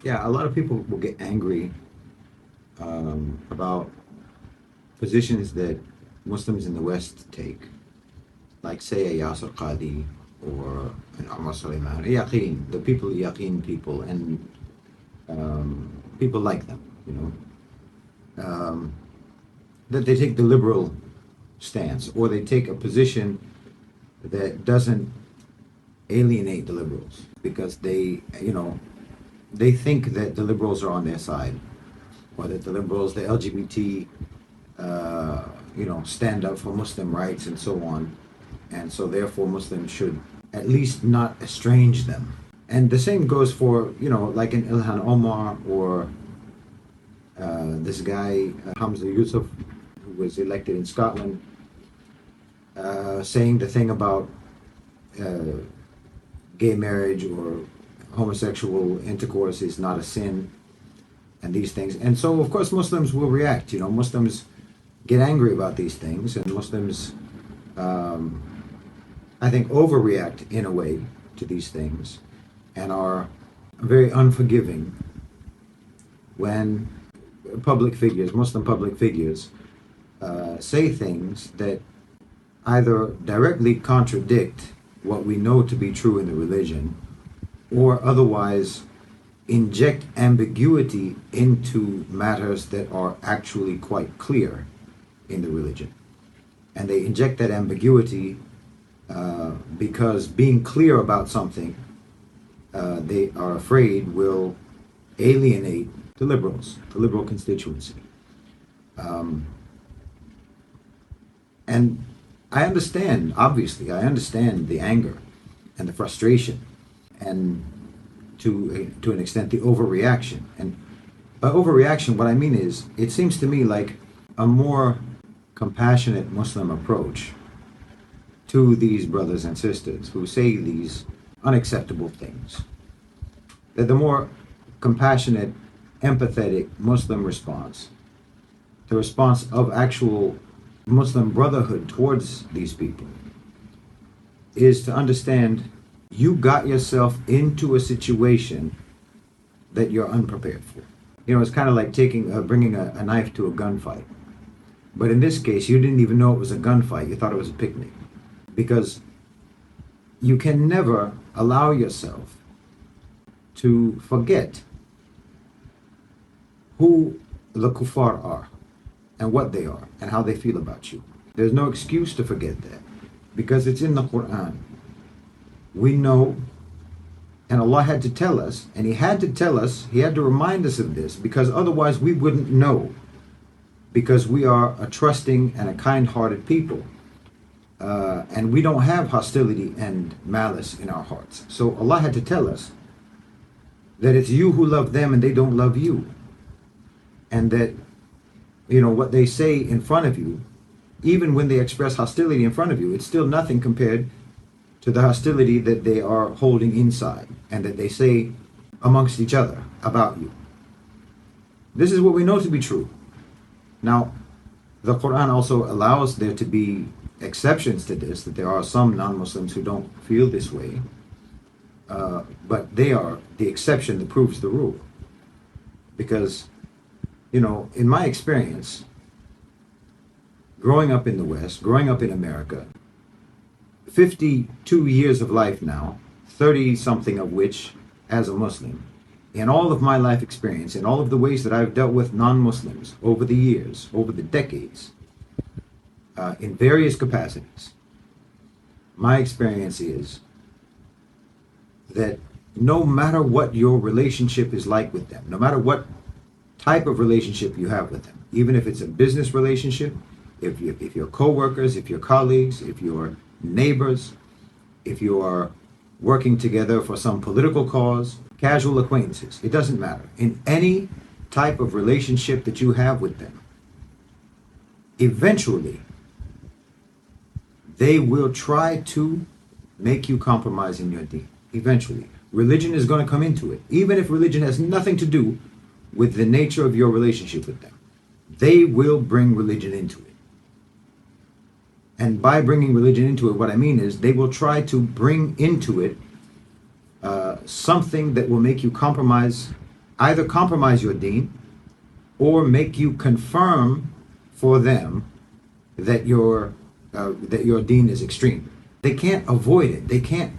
Yeah, a lot of people will get angry about positions that Muslims in the West take, like say a Yasser Qadi or an Umar Sulaiman, Yaqeen, the people, Yaqeen people, and people like them, you know, that they take the liberal stance or they take a position that doesn't alienate the liberals because they think that the liberals are on their side or that the liberals, the LGBT, stand up for Muslim rights and so on. And so therefore Muslims should at least not estrange them. And the same goes for, like an Ilhan Omar or this guy, Hamza Yusuf, who was elected in Scotland, saying the thing about uh, gay marriage or homosexual intercourse is not a sin and these things. And so, of course, Muslims will react. Muslims get angry about these things, and Muslims, um, I think, overreact in a way to these things and are very unforgiving when Muslim public figures, say things that either directly contradict what we know to be true in the religion or otherwise inject ambiguity into matters that are actually quite clear in the religion. And they inject that ambiguity because being clear about something they are afraid will alienate the liberals, the liberal constituency. Um, and obviously, I understand the anger and the frustration and to an extent the overreaction. And by overreaction, what I mean is it seems to me like a more compassionate Muslim approach to these brothers and sisters who say these unacceptable things. That the more compassionate, empathetic Muslim response, the response of actual Muslim brotherhood towards these people, is to understand you got yourself into a situation that you're unprepared for. It's kind of like bringing a knife to a gunfight. But in this case, you didn't even know it was a gunfight. You thought it was a picnic. Because you can never allow yourself to forget who the kuffar are and what they are and how they feel about you. There's no excuse to forget that because it's in the Quran. We know, and Allah had to tell us, and He had to remind us of this because otherwise we wouldn't know, because we are a trusting and a kind-hearted people. And we don't have hostility and malice in our hearts. So Allah had to tell us that it's you who love them and they don't love you. And that, what they say in front of you, even when they express hostility in front of you, it's still nothing compared to the hostility that they are holding inside and that they say amongst each other about you. This is what we know to be true. Now, the Quran also allows there to be exceptions to this, that there are some non-Muslims who don't feel this way, but they are the exception that proves the rule. Because, in my experience, growing up in the West, growing up in America, 52 years of life now, 30 something of which as a Muslim, in all of my life experience, in all of the ways that I've dealt with non-Muslims over the years, over the decades, in various capacities, my experience is that no matter what your relationship is like with them, no matter what type of relationship you have with them, even if it's a business relationship, if you're co-workers, if you're colleagues, if you're neighbors, if you are working together for some political cause, casual acquaintances, it doesn't matter. In any type of relationship that you have with them, eventually they will try to make you compromise in your deen. Eventually. Religion is going to come into it. Even if religion has nothing to do with the nature of your relationship with them, they will bring religion into it. And by bringing religion into it, what I mean is they will try to bring into it something that will make you compromise either compromise your deen or make you confirm for them that your deen is extreme. They can't avoid it. They can't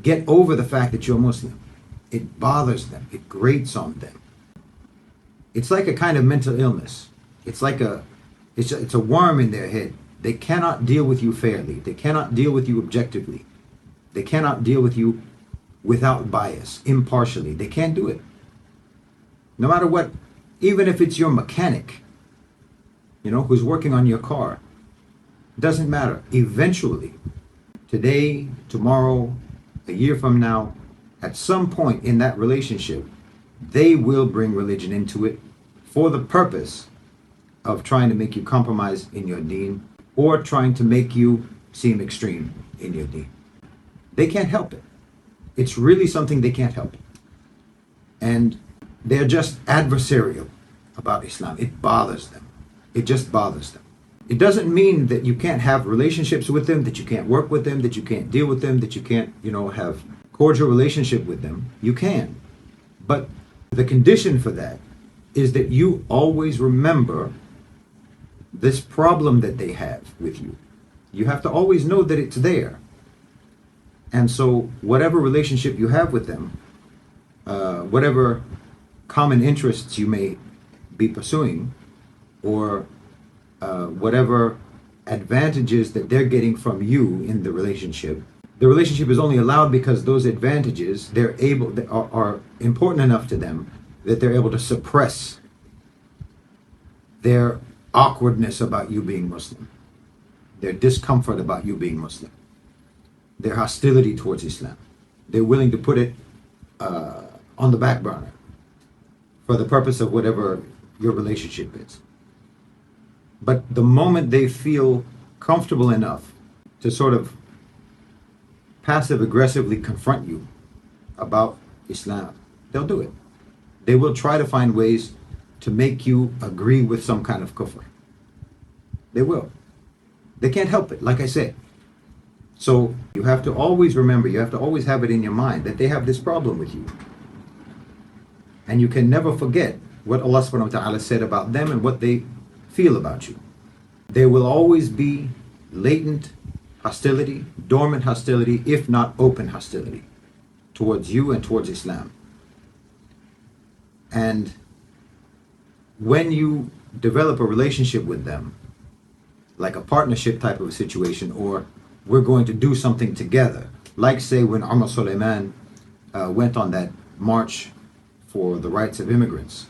get over the fact that you're Muslim. It bothers them. It grates on them. It's like a kind of mental illness. It's like it's a worm in their head. They cannot deal with you fairly. They cannot deal with you objectively. They cannot deal with you without bias, impartially. They can't do it. No matter what, even if it's your mechanic, who's working on your car, doesn't matter. Eventually, today, tomorrow, a year from now, at some point in that relationship, they will bring religion into it for the purpose of trying to make you compromise in your deen or trying to make you seem extreme in your deen. They can't help it. It's really something they can't help. And they're just adversarial about Islam. It bothers them. It just bothers them. It doesn't mean that you can't have relationships with them, that you can't work with them, that you can't deal with them, that you can't, have cordial relationship with them. You can. But the condition for that is that you always remember this problem that they have with you. You have to always know that it's there. And so whatever relationship you have with them, whatever common interests you may be pursuing, or whatever advantages that they're getting from you in the relationship is only allowed because those advantages are important enough to them that they're able to suppress their awkwardness about you being Muslim, their discomfort about you being Muslim, their hostility towards Islam. They're willing to put it on the back burner for the purpose of whatever your relationship is. But the moment they feel comfortable enough to sort of passive aggressively confront you about Islam, they'll do it. They will try to find ways to make you agree with some kind of kufr. They will. They can't help it, like I said. So you have to always remember, you have to always have it in your mind that they have this problem with you. And you can never forget what Allah subhanahu wa ta'ala said about them and what they feel about you. There will always be latent hostility, dormant hostility, if not open hostility towards you and towards Islam. And when you develop a relationship with them, like a partnership type of a situation, or we're going to do something together, like say when Umar Sulaiman went on that march for the rights of immigrants,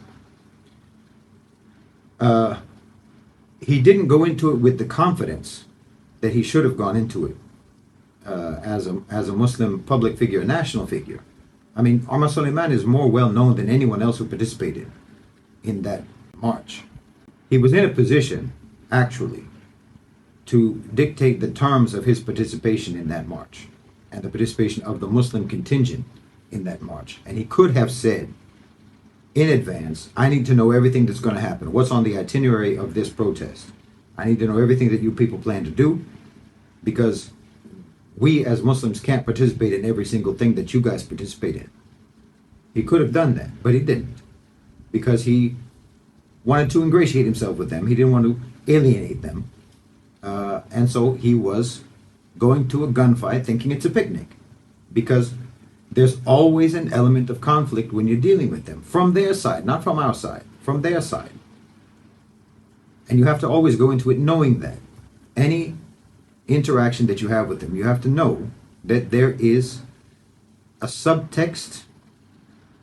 he didn't go into it with the confidence that he should have gone into it as a Muslim public figure, a national figure. I mean, Umar Sulaiman is more well known than anyone else who participated in that march. He was in a position, actually, to dictate the terms of his participation in that march and the participation of the Muslim contingent in that march. And he could have said in advance, I need to know everything that's going to happen. What's on the itinerary of this protest? I need to know everything that you people plan to do, because we as Muslims can't participate in every single thing that you guys participate in. He could have done that, but he didn't, because he wanted to ingratiate himself with them. He didn't want to alienate them. And so he was going to a gunfight thinking it's a picnic, because there's always an element of conflict when you're dealing with them, from their side, not from our side, from their side. And you have to always go into it knowing that. Any interaction that you have with them, you have to know that there is a subtext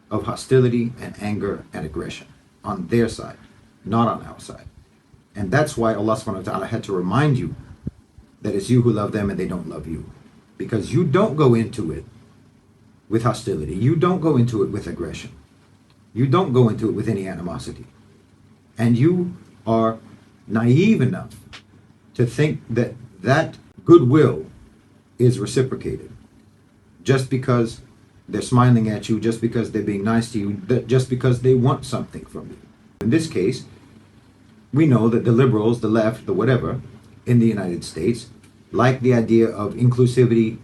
of hostility and anger and aggression on their side, not on our side. And that's why Allah subhanahu wa ta'ala had to remind you that it's you who love them and they don't love you. Because you don't go into it with hostility. You don't go into it with aggression. You don't go into it with any animosity. And you are naive enough to think that that goodwill is reciprocated just because they're smiling at you, just because they're being nice to you, just because they want something from you. In this case, we know that the liberals, the left, the whatever, in the United States like the idea of inclusivity,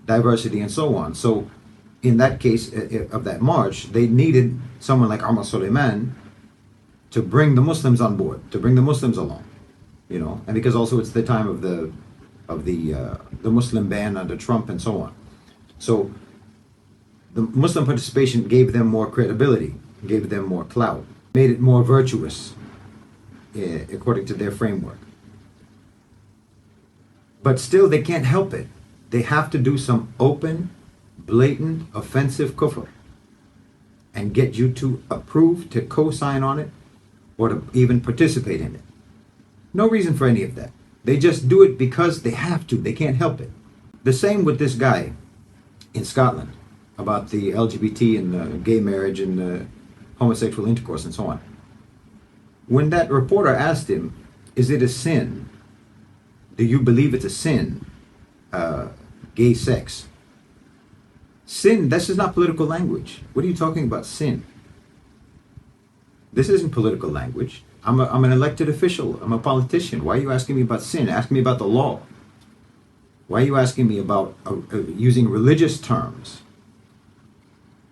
diversity, and so on. So in that case of that march, they needed someone like Ahmad Suleiman to bring the Muslims on board, to bring the Muslims along, you know, and because also it's the time of the Muslim ban under Trump and so on. So the Muslim participation gave them more credibility, gave them more clout, made it more virtuous, according to their framework. But still, they can't help it. They have to do some open, blatant, offensive kufr and get you to approve, to co-sign on it, or to even participate in it. No reason for any of that. They just do it because they have to. They can't help it. The same with this guy in Scotland about the LGBT and gay marriage and homosexual intercourse and so on. When that reporter asked him, is it a sin? Do you believe it's a sin, gay sex? Sin, this is not political language. What are you talking about, sin? This isn't political language. I'm an elected official. I'm a politician. Why are you asking me about sin? Ask me about the law. Why are you asking me about using religious terms?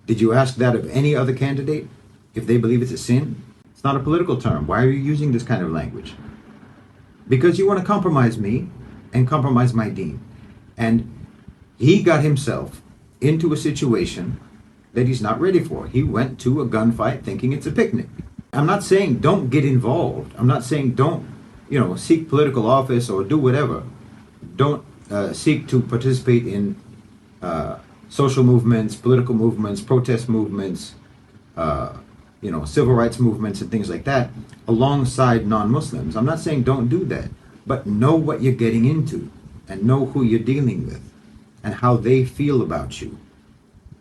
Did you ask that of any other candidate if they believe it's a sin? It's not a political term. Why are you using this kind of language? Because you want to compromise me and compromise my Deen. And he got himself into a situation that he's not ready for. He went to a gunfight thinking it's a picnic. I'm not saying don't get involved. I'm not saying don't, seek political office or do whatever. Don't seek to participate in social movements, political movements, protest movements, civil rights movements and things like that alongside non-Muslims. I'm not saying don't do that, but know what you're getting into and know who you're dealing with and how they feel about you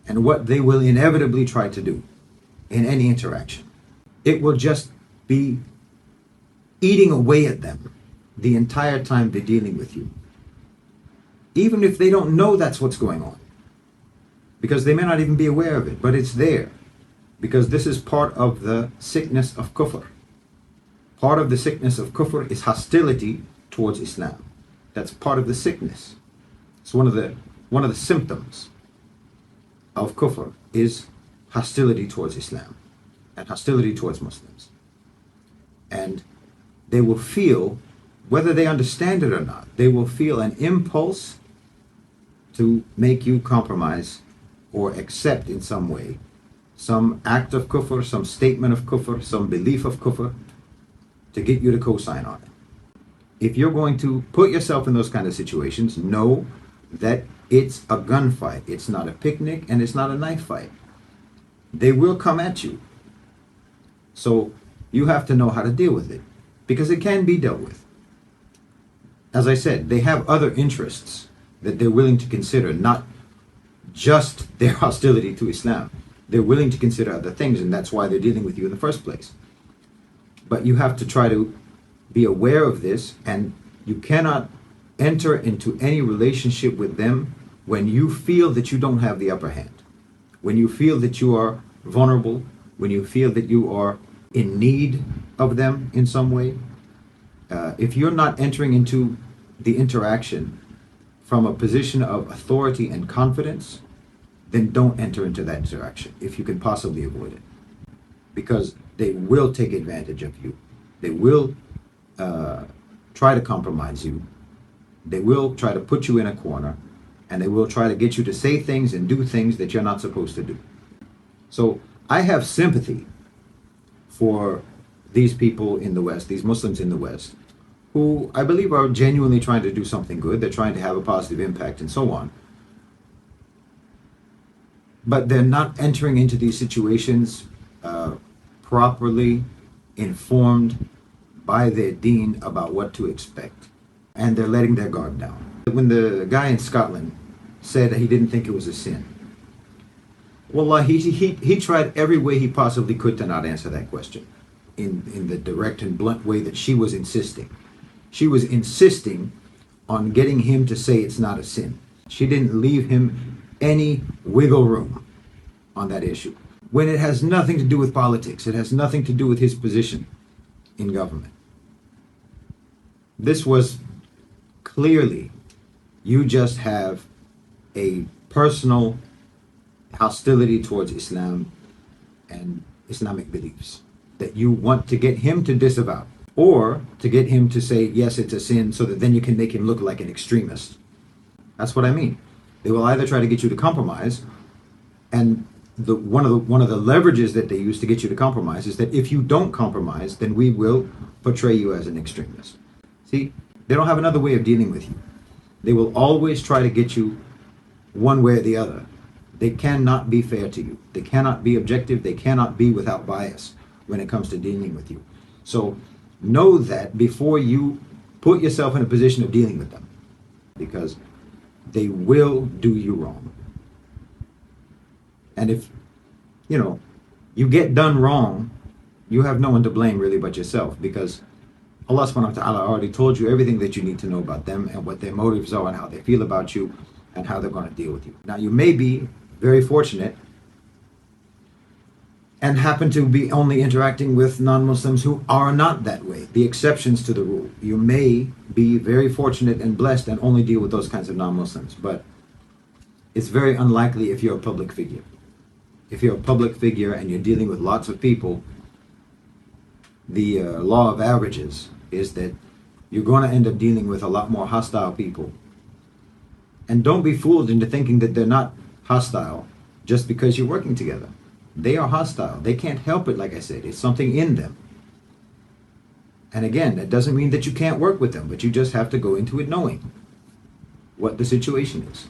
and what they will inevitably try to do in any interaction. It will just be eating away at them the entire time they're dealing with you. Even if they don't know that's what's going on. Because they may not even be aware of it, but it's there. Because this is part of the sickness of kufr. Part of the sickness of kufr is hostility towards Islam. That's part of the sickness. It's one of the symptoms of kufr is hostility towards Islam and hostility towards Muslims. And they will feel, whether they understand it or not, they will feel an impulse to make you compromise or accept in some way some act of kufr, some statement of kufr, some belief of kufr, to get you to co-sign on it. If you're going to put yourself in those kind of situations, know that it's a gunfight. It's not a picnic and it's not a knife fight. They will come at you. So you have to know how to deal with it because it can be dealt with. As I said, they have other interests that they're willing to consider, not just their hostility to Islam. They're willing to consider other things, and that's why they're dealing with you in the first place. But you have to try to be aware of this, and you cannot enter into any relationship with them when you feel that you don't have the upper hand, when you feel that you are vulnerable, when you feel that you are in need of them in some way. If you're not entering into the interaction from a position of authority and confidence, then don't enter into that interaction if you can possibly avoid it. Because they will take advantage of you. They will try to compromise you. They will try to put you in a corner, and they will try to get you to say things and do things that you're not supposed to do. So I have sympathy for these people in the West, these Muslims in the West, who I believe are genuinely trying to do something good. They're trying to have a positive impact and so on. But they're not entering into these situations properly informed by their Deen about what to expect. And they're letting their guard down. When the guy in Scotland said that he didn't think it was a sin, wallah, he tried every way he possibly could to not answer that question in the direct and blunt way that she was insisting. She was insisting on getting him to say it's not a sin. She didn't leave him any wiggle room on that issue. When it has nothing to do with politics, it has nothing to do with his position in government. This was clearly, you just have a personal hostility towards Islam and Islamic beliefs that you want to get him to disavow, or to get him to say, yes, it's a sin, so that then you can make him look like an extremist. That's what I mean. They will either try to get you to compromise, and one of the leverages that they use to get you to compromise is that if you don't compromise, then we will portray you as an extremist. See, they don't have another way of dealing with you. They will always try to get you one way or the other. They cannot be fair to you. They cannot be objective. They cannot be without bias when it comes to dealing with you. So know that before you put yourself in a position of dealing with them, because they will do you wrong. And if, you get done wrong, you have no one to blame really but yourself, because Allah subhanahu wa ta'ala already told you everything that you need to know about them and what their motives are and how they feel about you and how they're going to deal with you. Now, you may be very fortunate and happen to be only interacting with non-Muslims who are not that way, the exceptions to the rule. You may be very fortunate and blessed and only deal with those kinds of non-Muslims, but it's very unlikely if you're a public figure. If you're a public figure and you're dealing with lots of people, the law of averages is that you're going to end up dealing with a lot more hostile people. And don't be fooled into thinking that they're not hostile just because you're working together. They are hostile. They can't help it, like I said. It's something in them. And again, that doesn't mean that you can't work with them, but you just have to go into it knowing what the situation is.